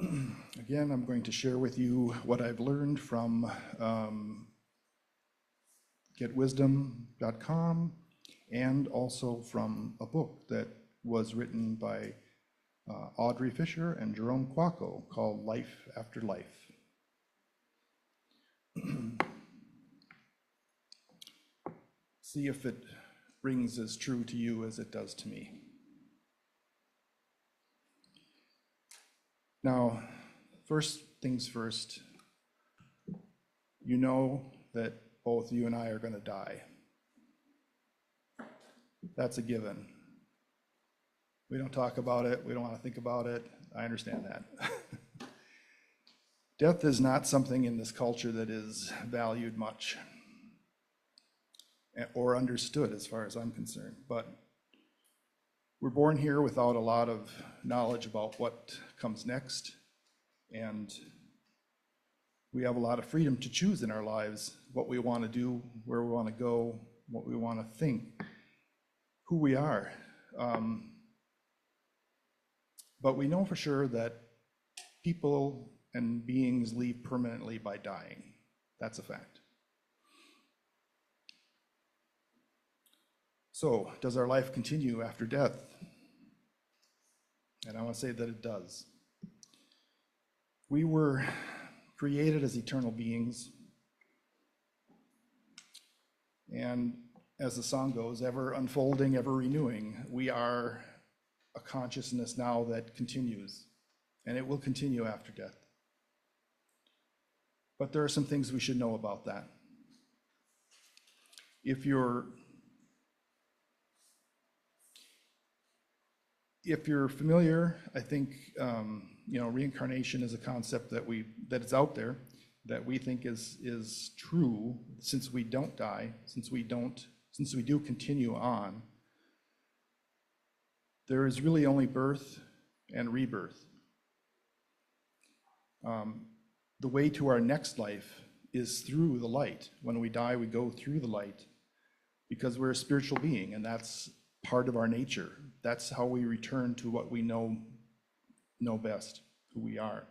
Again, I'm going to share with you what I've learned from GetWisdom.com and also from a book that was written by Audrey Fisher and Jerome Quacco called Life After Life. See if it rings as true to you as it does to me. Now, first things first, you know that both you and I are going to die. That's a given. We don't talk about it. We don't want to think about it. I understand that. Death is not something in this culture that is valued much or understood as far as I'm concerned. But we're born here without a lot of knowledge about what comes next, and we have a lot of freedom to choose in our lives what we want to do, where we want to go, what we want to think, who we are. But we know for sure that people and beings leave permanently by dying. That's a fact. So, does our life continue after death? And I want to say that it does. We were created as eternal beings. And as the song goes, ever unfolding, ever renewing, we are a consciousness now that continues, and it will continue after death. But there are some things we should know about that. If you're familiar, I think reincarnation is a concept that is out there, that we think is true, since we don't die, since we do continue on. There is really only birth and rebirth. The way to our next life is through the light. When we die, we go through the light because we're a spiritual being, and that's part of our nature. That's how we return to what we know best, who we are.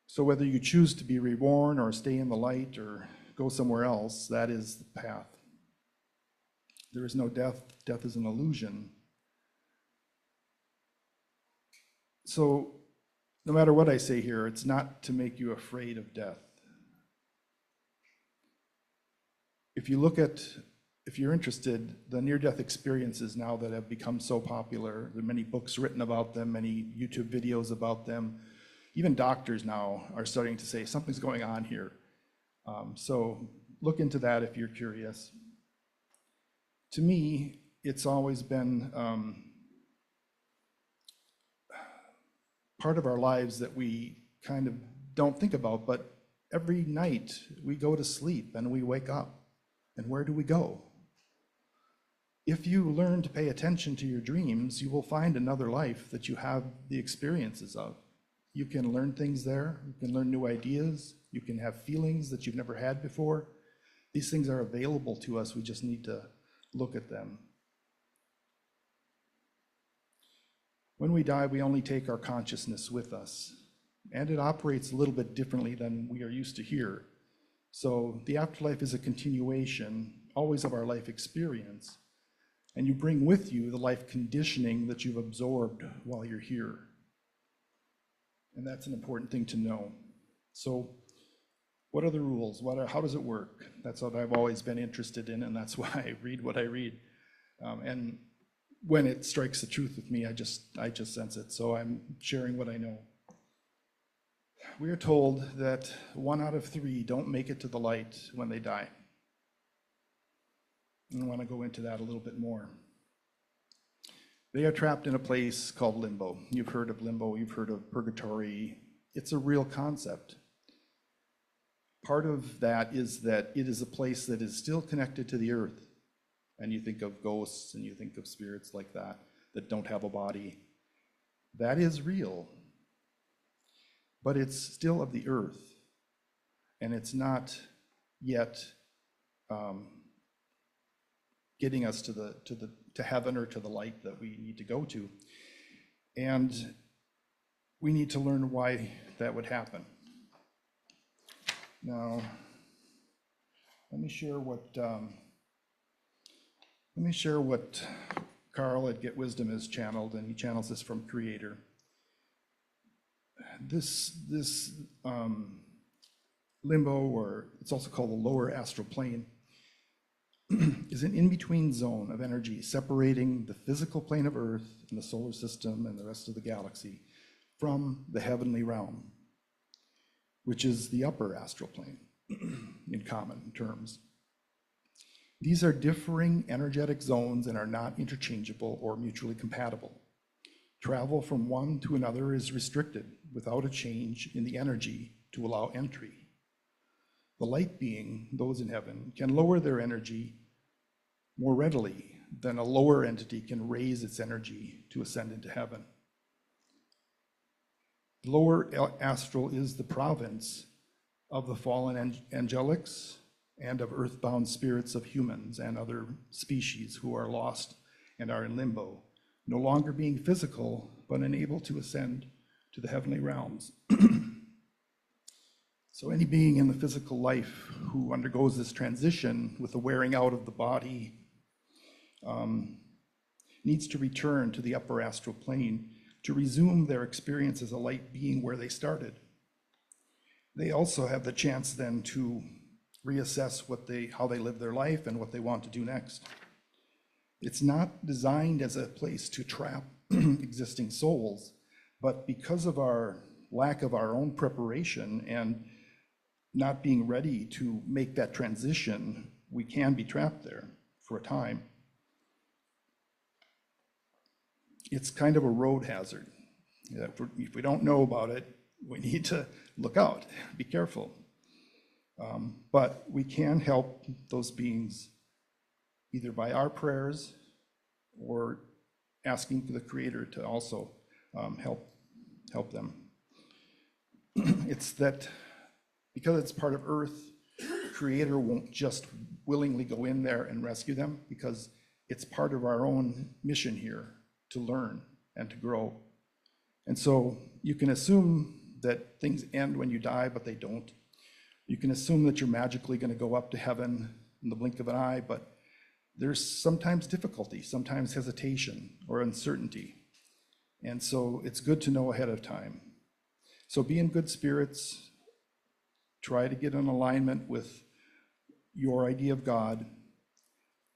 So whether you choose to be reborn or stay in the light or go somewhere else, that is the path. There is no death. Death is an illusion. So no matter what I say here, it's not to make you afraid of death. If you're interested, the near-death experiences now that have become so popular, there are many books written about them, many YouTube videos about them. Even doctors now are starting to say something's going on here. So look into that if you're curious. To me, it's always been part of our lives that we kind of don't think about, but every night we go to sleep and we wake up. And where do we go? If you learn to pay attention to your dreams, you will find another life that you have the experiences of. You can learn things there, you can learn new ideas, you can have feelings that you've never had before. These things are available to us, we just need to look at them. When we die, we only take our consciousness with us, and it operates a little bit differently than we are used to here. So the afterlife is a continuation, always, of our life experience, and you bring with you the life conditioning that you've absorbed while you're here. And that's an important thing to know. So what are the rules? How does it work? That's what I've always been interested in, and that's why I read what I read. And when it strikes the truth with me, I just sense it. So I'm sharing what I know. We are told that 1 out of 3 don't make it to the light when they die. And I want to go into that a little bit more. They are trapped in a place called limbo. You've heard of limbo, you've heard of purgatory. It's a real concept. Part of that is that it is a place that is still connected to the earth. And you think of ghosts and you think of spirits like that don't have a body. That is real. But it's still of the earth. And it's not yet getting us to heaven or to the light that we need to go to. And we need to learn why that would happen. Now, let me share what Karl at GetWisdom has channeled, and he channels this from Creator. This limbo, or it's also called the lower astral plane, is an in-between zone of energy separating the physical plane of Earth and the solar system and the rest of the galaxy from the heavenly realm, which is the upper astral plane in common terms. These are differing energetic zones and are not interchangeable or mutually compatible. Travel from one to another is restricted without a change in the energy to allow entry. The light being, those in heaven, can lower their energy more readily than a lower entity can raise its energy to ascend into heaven. Lower astral is the province of the fallen angelics and of earthbound spirits of humans and other species who are lost and are in limbo, no longer being physical, but unable to ascend to the heavenly realms. So any being in the physical life who undergoes this transition with the wearing out of the body needs to return to the upper astral plane to resume their experience as a light being where they started. They also have the chance then to reassess how they live their life and what they want to do next. It's not designed as a place to trap existing souls, but because of our lack of our own preparation and not being ready to make that transition, we can be trapped there for a time. It's kind of a road hazard. If we don't know about it, we need to look out, be careful. But we can help those beings either by our prayers or asking the Creator to also help them. It's that because it's part of Earth, Creator won't just willingly go in there and rescue them, because it's part of our own mission here to learn and to grow. And so you can assume that things end when you die, but they don't. You can assume that you're magically going to go up to heaven in the blink of an eye, but there's sometimes difficulty, sometimes hesitation or uncertainty. And so it's good to know ahead of time. So be in good spirits. Try to get in alignment with your idea of God.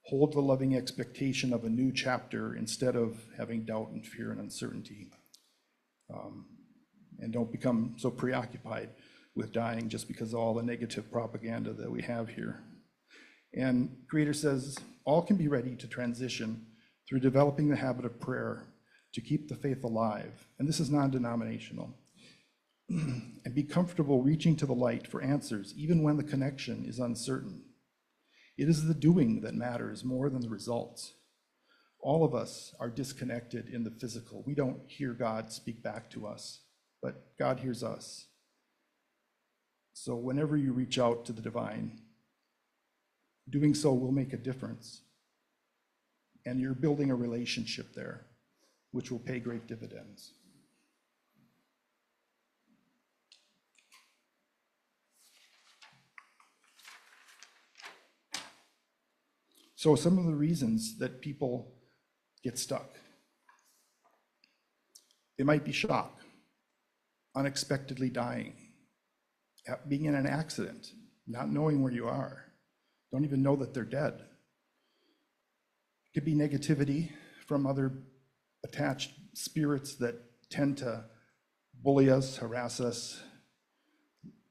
Hold the loving expectation of a new chapter instead of having doubt and fear and uncertainty. And don't become so preoccupied with dying just because of all the negative propaganda that we have here. And Creator says, all can be ready to transition through developing the habit of prayer to keep the faith alive. And this is non-denominational. And be comfortable reaching to the light for answers, even when the connection is uncertain. It is the doing that matters more than the results. All of us are disconnected in the physical. We don't hear God speak back to us, but God hears us. So whenever you reach out to the divine, doing so will make a difference. And you're building a relationship there, which will pay great dividends. So some of the reasons that people get stuck. It might be shock, unexpectedly dying, being in an accident, not knowing where you are, don't even know that they're dead. It could be negativity from other attached spirits that tend to bully us, harass us.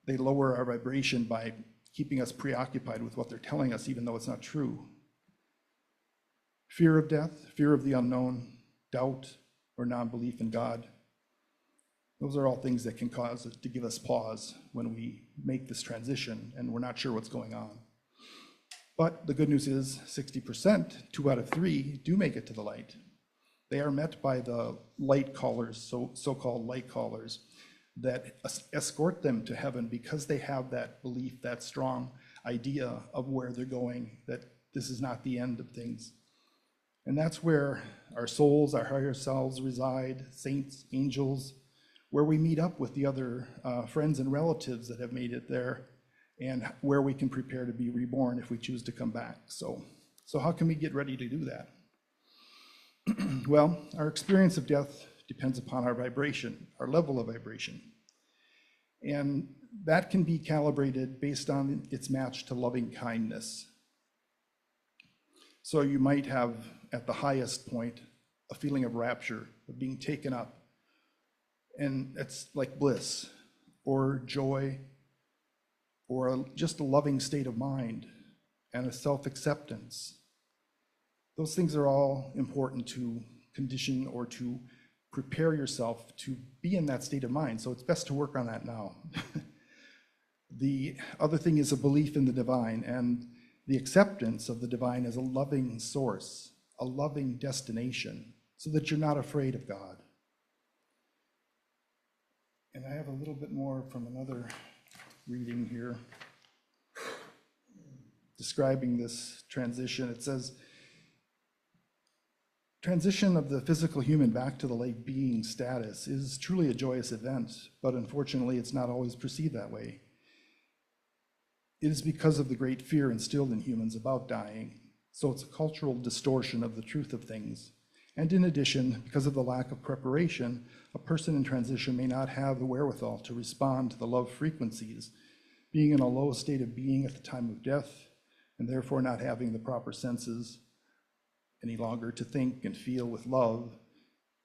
They lower our vibration by keeping us preoccupied with what they're telling us, even though it's not true. Fear of death, fear of the unknown, doubt or non-belief in God. Those are all things that can cause it to give us pause when we make this transition and we're not sure what's going on. But the good news is 60%, 2 out of 3, do make it to the light. They are met by the light callers, so-called light callers, that escort them to heaven because they have that belief, that strong idea of where they're going, that this is not the end of things. And that's where our souls, our higher selves reside, saints, angels, where we meet up with the other friends and relatives that have made it there, and where we can prepare to be reborn if we choose to come back. So how can we get ready to do that? Well, our experience of death depends upon our vibration, our level of vibration. And that can be calibrated based on its match to loving kindness. So you might have, at the highest point, a feeling of rapture, of being taken up. And it's like bliss, or joy, or just a loving state of mind, and a self-acceptance. Those things are all important to condition or to prepare yourself to be in that state of mind. So it's best to work on that now. The other thing is a belief in the divine and the acceptance of the divine as a loving source, a loving destination, so that you're not afraid of God. And I have a little bit more from another reading here describing this transition. It says, transition of the physical human back to the late being status is truly a joyous event, but unfortunately it's not always perceived that way. It is because of the great fear instilled in humans about dying, so it's a cultural distortion of the truth of things. And in addition, because of the lack of preparation, a person in transition may not have the wherewithal to respond to the love frequencies, being in a low state of being at the time of death, and therefore not having the proper senses any longer to think and feel with love,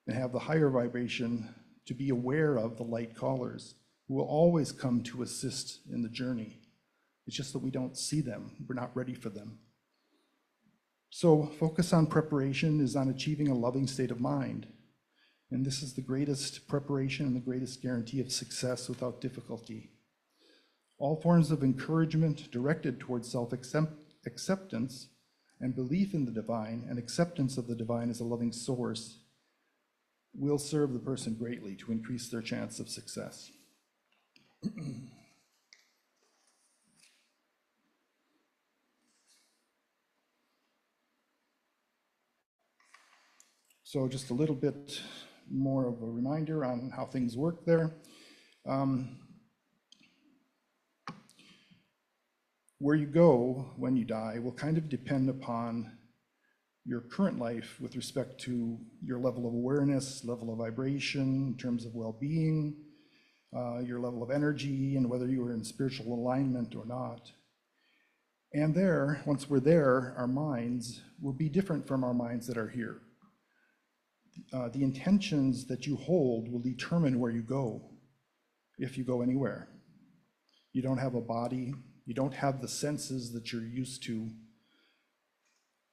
and have the higher vibration to be aware of the light callers who will always come to assist in the journey. It's just that we don't see them. We're not ready for them. So focus on preparation is on achieving a loving state of mind. And this is the greatest preparation and the greatest guarantee of success without difficulty. All forms of encouragement directed towards self-acceptance and belief in the divine and acceptance of the divine as a loving source will serve the person greatly to increase their chance of success. So just a little bit more of a reminder on how things work there. Where you go when you die will kind of depend upon your current life with respect to your level of awareness, level of vibration in terms of well-being, your level of energy, and whether you are in spiritual alignment or not. And there, once we're there, our minds will be different from our minds that are here. The intentions that you hold will determine where you go, if you go anywhere. You don't have a body, you don't have the senses that you're used to.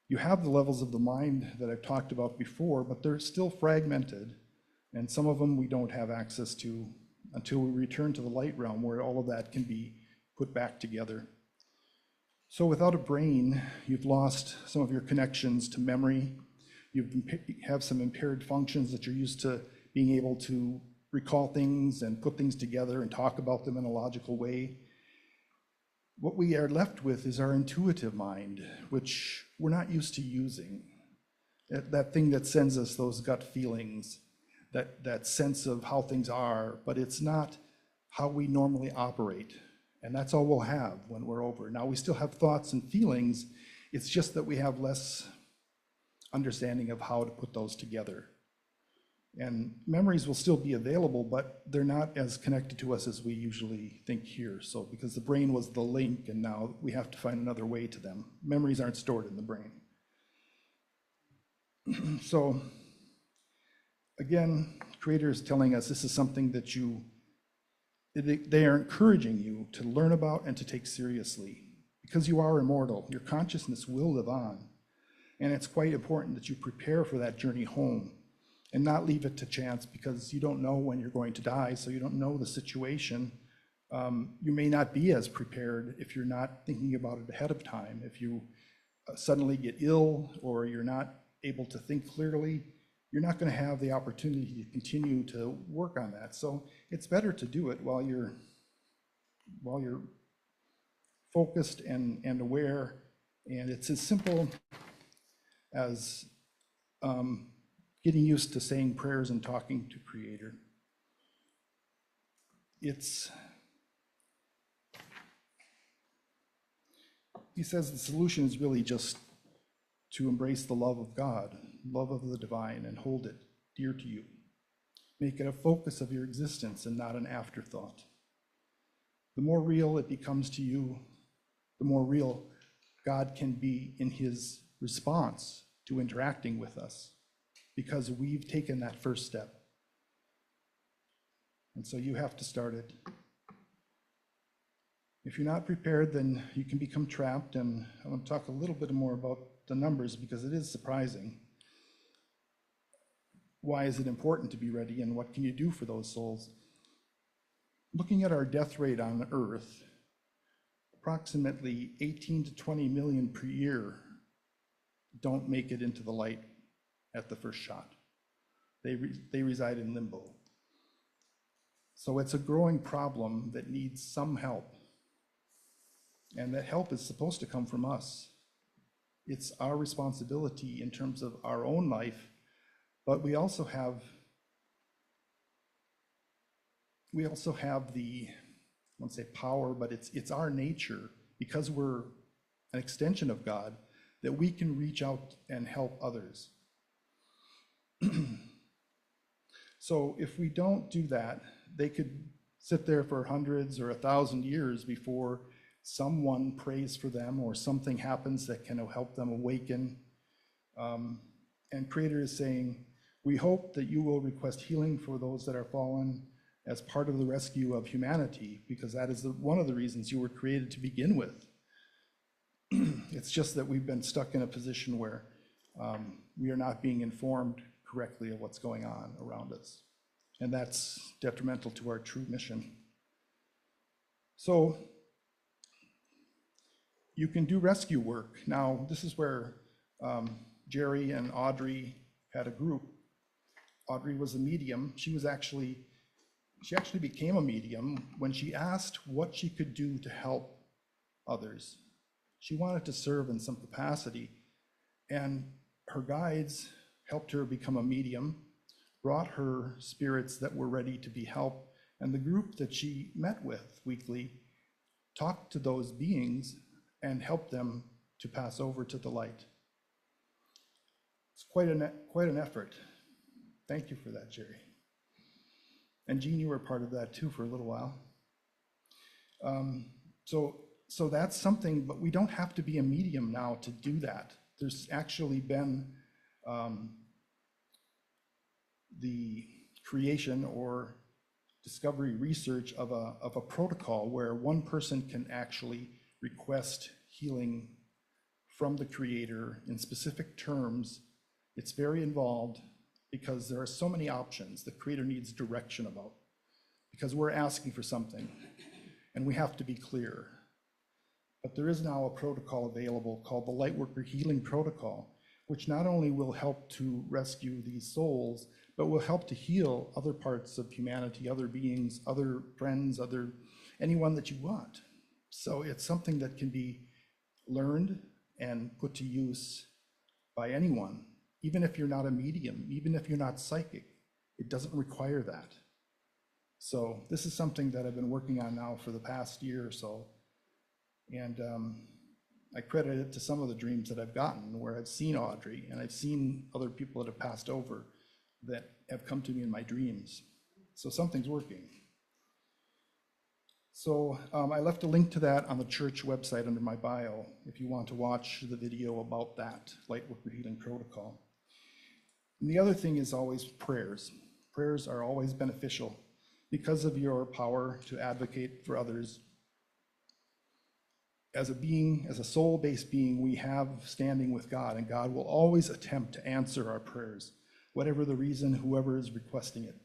You have the levels of the mind that I've talked about before, but they're still fragmented, and some of them we don't have access to until we return to the light realm where all of that can be put back together. So without a brain, you've lost some of your connections to memory. You have some impaired functions that you're used to being able to recall things and put things together and talk about them in a logical way. What we are left with is our intuitive mind, which we're not used to using. That thing that sends us those gut feelings, that sense of how things are, but it's not how we normally operate. And that's all we'll have when we're over. Now, we still have thoughts and feelings. It's just that we have less understanding of how to put those together. And memories will still be available, but they're not as connected to us as we usually think here. So because the brain was the link, and now we have to find another way to them. Memories aren't stored in the brain. So again, Creator is telling us this is something that they are encouraging you to learn about and to take seriously. Because you are immortal, your consciousness will live on. And it's quite important that you prepare for that journey home and not leave it to chance, because you don't know when you're going to die, so you don't know the situation. You may not be as prepared if you're not thinking about it ahead of time. If you suddenly get ill or you're not able to think clearly, you're not going to have the opportunity to continue to work on that. So it's better to do it while you're focused and aware. And it's as simple as getting used to saying prayers and talking to Creator. he says the solution is really just to embrace the love of God, love of the divine, and hold it dear to you. Make it a focus of your existence and not an afterthought. The more real it becomes to you, the more real God can be in his response to interacting with us, because we've taken that first step. And so you have to start it. If you're not prepared, then you can become trapped, and I want to talk a little bit more about the numbers because it is surprising. Why is it important to be ready, and what can you do for those souls? Looking at our death rate on Earth, approximately 18 to 20 million per year don't make it into the light at the first shot. They reside in limbo. So it's a growing problem that needs some help. And that help is supposed to come from us. It's our responsibility in terms of our own life, but we also have the, I won't say power, but it's our nature, because we're an extension of God, that we can reach out and help others. So if we don't do that, they could sit there for hundreds or 1,000 years before someone prays for them or something happens that can help them awaken. And Creator is saying, we hope that you will request healing for those that are fallen as part of the rescue of humanity, because that is one of the reasons you were created to begin with. It's just that we've been stuck in a position where we are not being informed correctly of what's going on around us. And that's detrimental to our true mission. So you can do rescue work. Now, this is where Jerry and Audrey had a group. Audrey was a medium. She actually became a medium when she asked what she could do to help others. She wanted to serve in some capacity, and her guides helped her become a medium, brought her spirits that were ready to be helped, and the group that she met with weekly talked to those beings and helped them to pass over to the light. It's quite an effort. Thank you for that, Jerry. And Jean, you were part of that too for a little while. So that's something, but we don't have to be a medium now to do that. There's actually been the creation or discovery research of a protocol where one person can actually request healing from the Creator in specific terms. It's very involved because there are so many options the Creator needs direction about, because we're asking for something and we have to be clear. But there is now a protocol available called the Lightworker Healing Protocol, which not only will help to rescue these souls, but will help to heal other parts of humanity, other beings, other friends, anyone that you want. So it's something that can be learned and put to use by anyone, even if you're not a medium, even if you're not psychic. It doesn't require that. So this is something that I've been working on now for the past year or so. And I credit it to some of the dreams that I've gotten where I've seen Audrey and I've seen other people that have passed over that have come to me in my dreams. So something's working. So I left a link to that on the church website under my bio if you want to watch the video about that Lightworker Healing Protocol. And the other thing is always prayers. Prayers are always beneficial because of your power to advocate for others. As a being, as a soul-based being, we have standing with God, and God will always attempt to answer our prayers, whatever the reason, whoever is requesting it.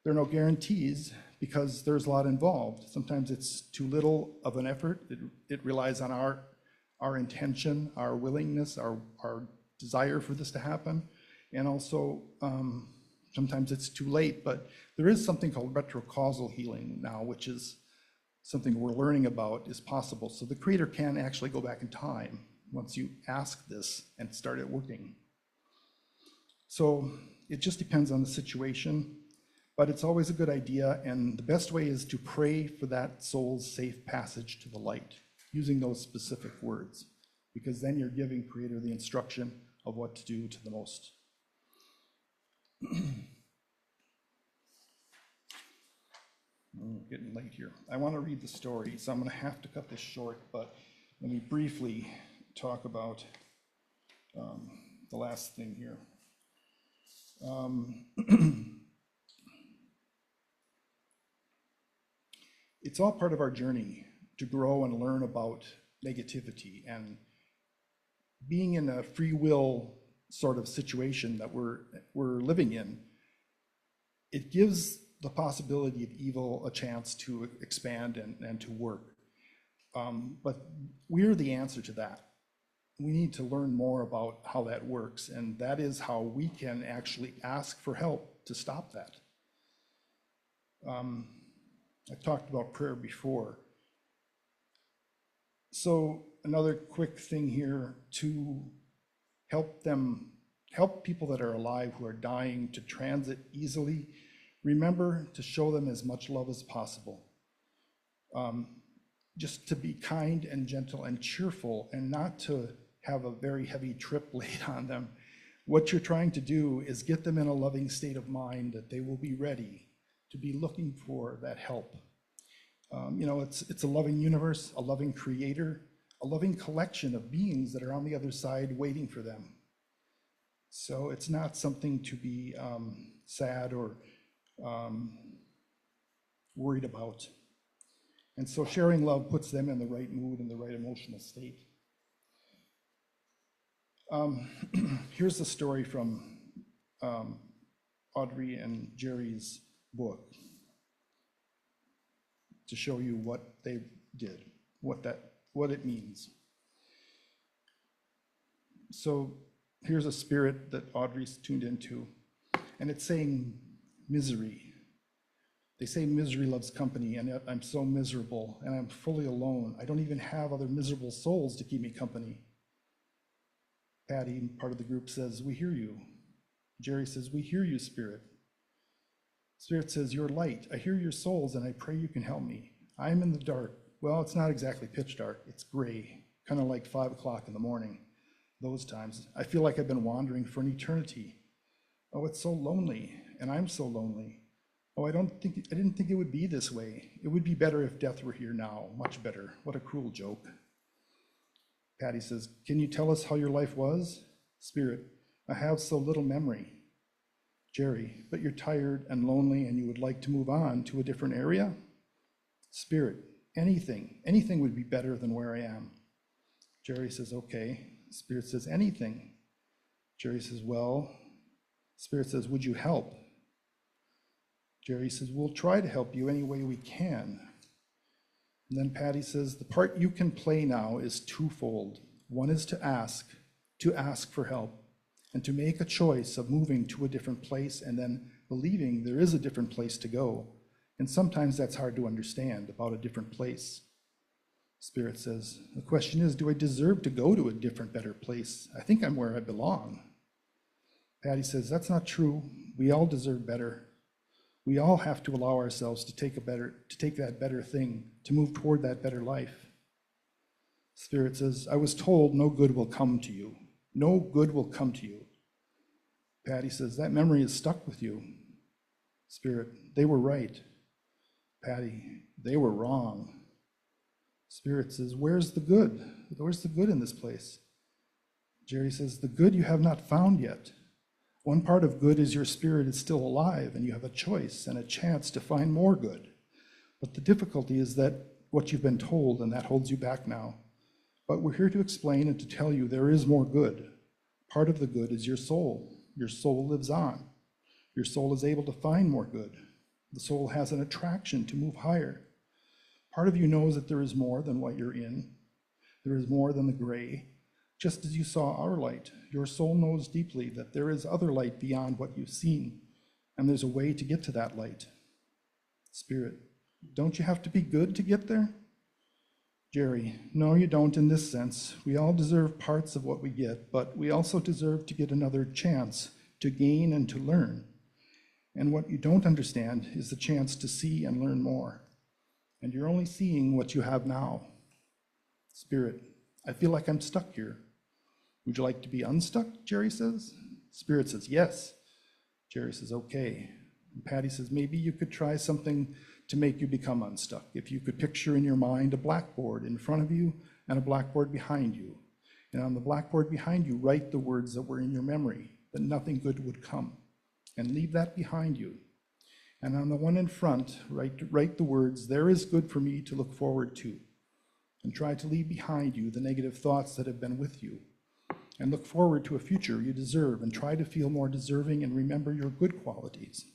There are no guarantees because there's a lot involved. Sometimes it's too little of an effort. It relies on our intention, our willingness, our desire for this to happen. And also, sometimes it's too late, but there is something called retrocausal healing now, which is something we're learning about is possible. So the Creator can actually go back in time once you ask this and start it working. So it just depends on the situation. But it's always a good idea, and the best way is to pray for that soul's safe passage to the light, using those specific words, because then you're giving Creator the instruction of what to do to the most. Getting late here. I want to read the story, so I'm going to have to cut this short, but let me briefly talk about the last thing here. It's all part of our journey to grow and learn about negativity, and being in a free will sort of situation that we're living in, it gives the possibility of evil a chance to expand and to work. But we're the answer to that. We need to learn more about how that works, and that is how we can actually ask for help to stop that. I talked about prayer before. So another quick thing here to help people that are alive who are dying to transit easily. Remember to show them as much love as possible. Just to be kind and gentle and cheerful, and not to have a very heavy trip laid on them. What you're trying to do is get them in a loving state of mind that they will be ready to be looking for that help. It's a loving universe, a loving creator, a loving collection of beings that are on the other side waiting for them. So it's not something to be sad or worried about. And so sharing love puts them in the right mood and the right emotional state. Here's the story from Audrey and Jerry's book to show you what they did, what it means. So here's a spirit that Audrey's tuned into, and it's saying misery. They say misery loves company, and yet I'm so miserable, and I'm fully alone. I don't even have other miserable souls to keep me company. Patty, part of the group, says, we hear you. Jerry says, we hear you, Spirit. Spirit says, you're light. I hear your souls, and I pray you can help me. I'm in the dark. Well, it's not exactly pitch dark. It's gray, kind of like 5 o'clock in the morning. Those times. I feel like I've been wandering for an eternity. Oh, it's so lonely, and I'm so lonely. Oh, I didn't think it would be this way. It would be better if death were here now. Much better. What a cruel joke. Patty says, can you tell us how your life was? Spirit, I have so little memory. Jerry, but you're tired and lonely and you would like to move on to a different area? Spirit, anything would be better than where I am. Jerry says, okay. Spirit says, anything. Jerry says, well. Spirit says, would you help? Jerry says, we'll try to help you any way we can. And then Patty says, the part you can play now is twofold. One is to ask for help, and to make a choice of moving to a different place and then believing there is a different place to go. And sometimes that's hard to understand about a different place. Spirit says, the question is, do I deserve to go to a different, better place? I think I'm where I belong. Patty says, that's not true. We all deserve better. We all have to allow ourselves to take that better thing, to move toward that better life. Spirit says, I was told no good will come to you. No good will come to you. Patty says, that memory is stuck with you. Spirit, they were right. Patty, they were wrong. Spirit says, where's the good? Where's the good in this place? Jerry says, the good you have not found yet. One part of good is your spirit is still alive and you have a choice and a chance to find more good. But the difficulty is that what you've been told, and that holds you back now. But we're here to explain and to tell you there is more good. Part of the good is your soul. Your soul lives on. Your soul is able to find more good. The soul has an attraction to move higher. Part of you knows that there is more than what you're in. There is more than the gray. Just as you saw our light, your soul knows deeply that there is other light beyond what you've seen, and there's a way to get to that light. Spirit, don't you have to be good to get there? Jerry, no, you don't in this sense. We all deserve parts of what we get, but we also deserve to get another chance to gain and to learn. And what you don't understand is the chance to see and learn more. And you're only seeing what you have now. Spirit, I feel like I'm stuck here. Would you like to be unstuck, Jerry says. Spirit says, yes. Jerry says, okay. And Patty says, maybe you could try something to make you become unstuck. If you could picture in your mind a blackboard in front of you and a blackboard behind you. And on the blackboard behind you, write the words that were in your memory, that nothing good would come. And leave that behind you. And on the one in front, write the words, there is good for me to look forward to. And try to leave behind you the negative thoughts that have been with you. And look forward to a future you deserve, and try to feel more deserving and remember your good qualities.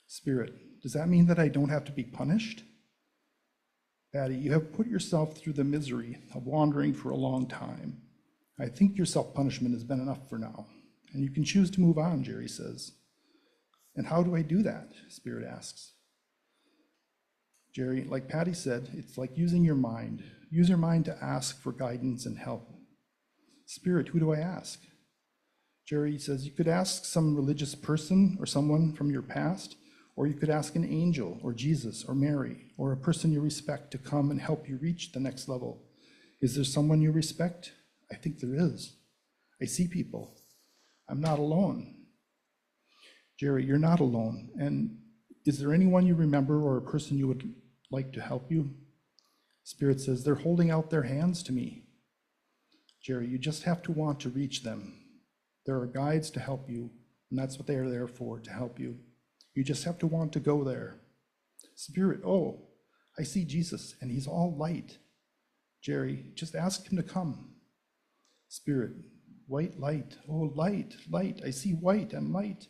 Spirit, does that mean that I don't have to be punished? Patty, you have put yourself through the misery of wandering for a long time. I think your self-punishment has been enough for now. And you can choose to move on, Jerry says. And how do I do that? Spirit asks. Jerry, like Patty said, it's like using your mind. Use your mind to ask for guidance and help. Spirit, who do I ask? Jerry says you could ask some religious person or someone from your past, or you could ask an angel or Jesus or Mary or a person you respect to come and help you reach the next level. Is there someone you respect? I think there is. I see people. I'm not alone. Jerry, you're not alone. And is there anyone you remember or a person you would like to help you? Spirit says, they're holding out their hands to me. Jerry, you just have to want to reach them. There are guides to help you, and that's what they are there for, to help you. You just have to want to go there. Spirit, oh, I see Jesus, and he's all light. Jerry, just ask him to come. Spirit, white light, oh, light, light, I see white and light.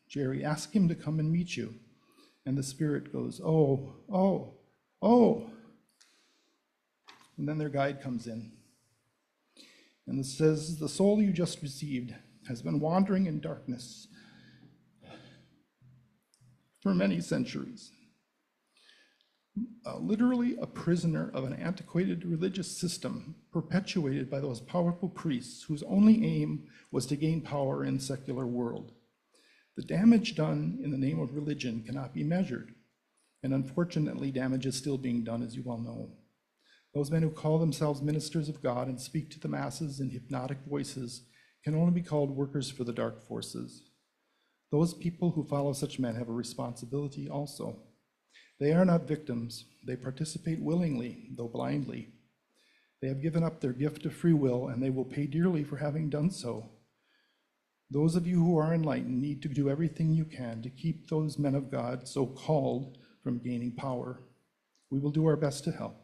Jerry, ask him to come and meet you. And the Spirit goes, oh, oh, oh. And then their guide comes in. And it says, the soul you just received has been wandering in darkness for many centuries. Literally a prisoner of an antiquated religious system perpetuated by those powerful priests whose only aim was to gain power in the secular world. The damage done in the name of religion cannot be measured, and unfortunately damage is still being done, as you well know. Those men who call themselves ministers of God and speak to the masses in hypnotic voices can only be called workers for the dark forces. Those people who follow such men have a responsibility also. They are not victims. They participate willingly, though blindly. They have given up their gift of free will, and they will pay dearly for having done so. Those of you who are enlightened need to do everything you can to keep those men of God, so called, from gaining power. We will do our best to help.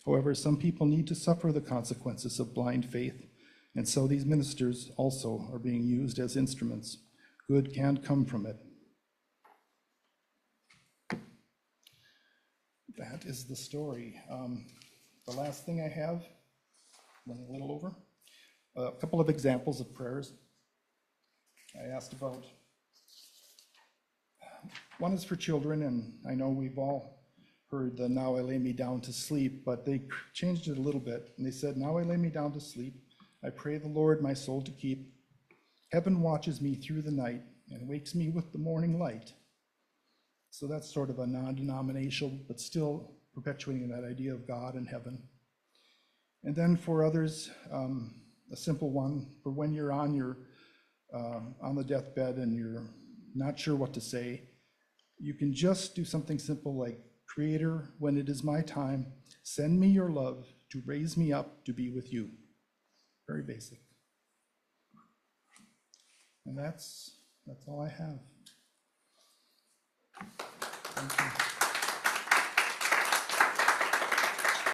However, some people need to suffer the consequences of blind faith, and so these ministers also are being used as instruments. Good can come from it. That is the story. The last thing I have, running a little over, a couple of examples of prayers. I asked about, one is for children, and I know we've all heard the now I lay me down to sleep, but they changed it a little bit, and they said, now I lay me down to sleep, I pray the Lord my soul to keep. Heaven watches me through the night and wakes me with the morning light. So that's sort of a non-denominational, but still perpetuating that idea of God and heaven. And then for others, a simple one, for when you're on the deathbed and you're not sure what to say, you can just do something simple like, Creator, when it is my time, send me your love to raise me up to be with you. Very basic. And that's all I have. Thank you.